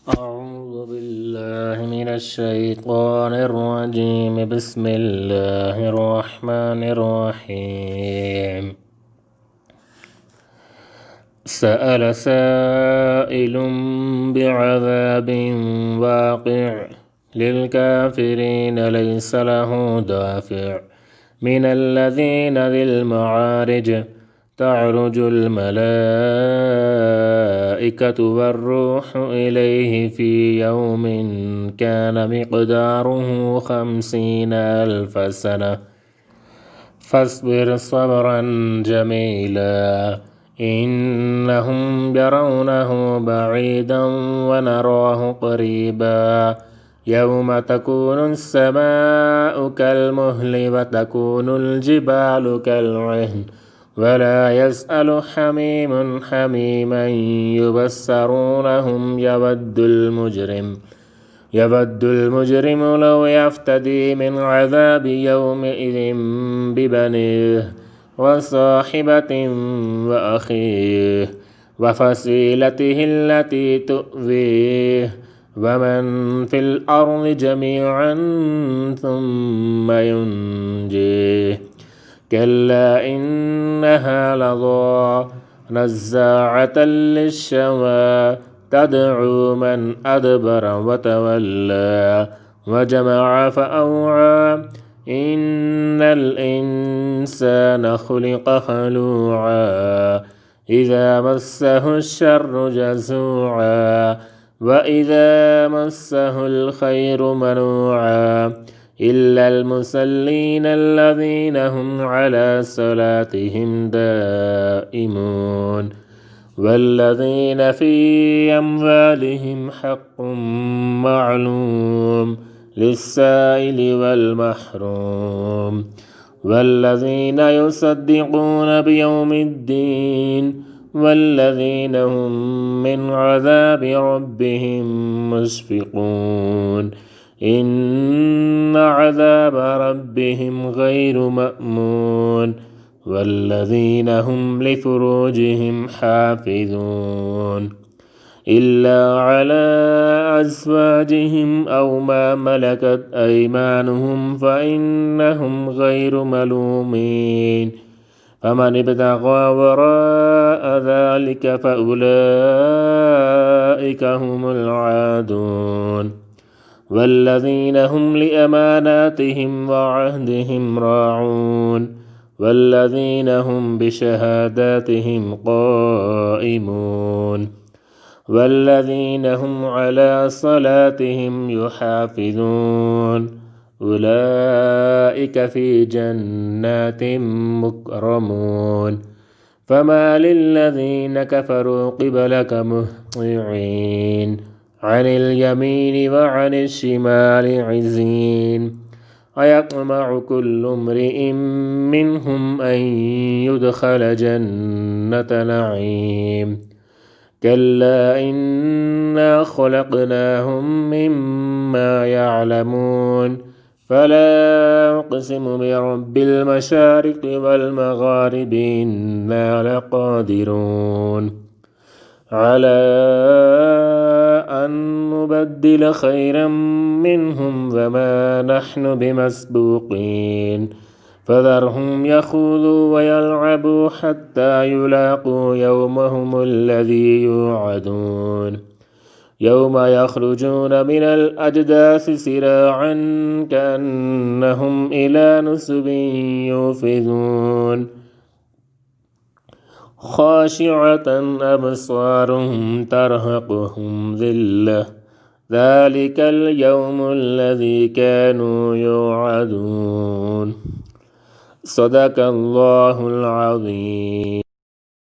أعوذ بالله من الشيطان الرجيم. بسم الله الرحمن الرحيم. سأل سائل بعذاب واقع للكافرين ليس له دافع من الذين ذي المعارج تعرج الملائكة والروح إليه في يوم كان مقداره 50,000 سنة فاصبر صبرا جميلا إنهم يرونه بعيدا ونراه قريبا يوم تكون السماء كالمهل وتكون الجبال كالعهن ولا يسأل حميم حميما يبصرونهم يود المجرم لو يفتدي من عذاب يومئذ ببنيه وصاحبة وأخيه وفصيلته التي تؤويه ومن في الأرض جميعا ثم ينجيه كلا إنها لظى نزاعة للشوى تدعو من أدبر وتولى وجمع فأوعى إن الإنسان خلق هلوعا إذا مسه الشر جزوعا وإذا مسه الخير منوعا إلا المصلين الذين هم على صلاتهم دائمون والذين في أموالهم حق معلوم للسائل والمحروم والذين يصدقون بيوم الدين والذين هم من عذاب ربهم مشفقون إن عذاب ربهم غير مأمون والذين هم لفروجهم حافظون إلا على أزواجهم أو ما ملكت أيمانهم فإنهم غير ملومين فمن ابتغى وراء ذلك فأولئك هم العادون والذين هم لأماناتهم وعهدهم راعون والذين هم بشهاداتهم قائمون والذين هم على صلاتهم يحافظون أولئك في جنات مكرمون فما للذين كفروا قبلك مهطعين عن اليمين وعن الشمال عزين أيطمع كل امرئ منهم أن يدخل جنة نعيم كلا إنا خلقناهم مما يعلمون فلا أقسم برب المشارق والمغارب إنا لقادرون على أن نبدل خيرا منهم وما نحن بمسبوقين فذرهم يخوضوا ويلعبوا حتى يلاقوا يومهم الذي يوعدون يوم يخرجون من الأجداث سراعا كأنهم إلى نصب يوفذون خاشعة أبصارهم ترهقهم ذلة ذلك اليوم الذي كانوا يوعدون صدق الله العظيم.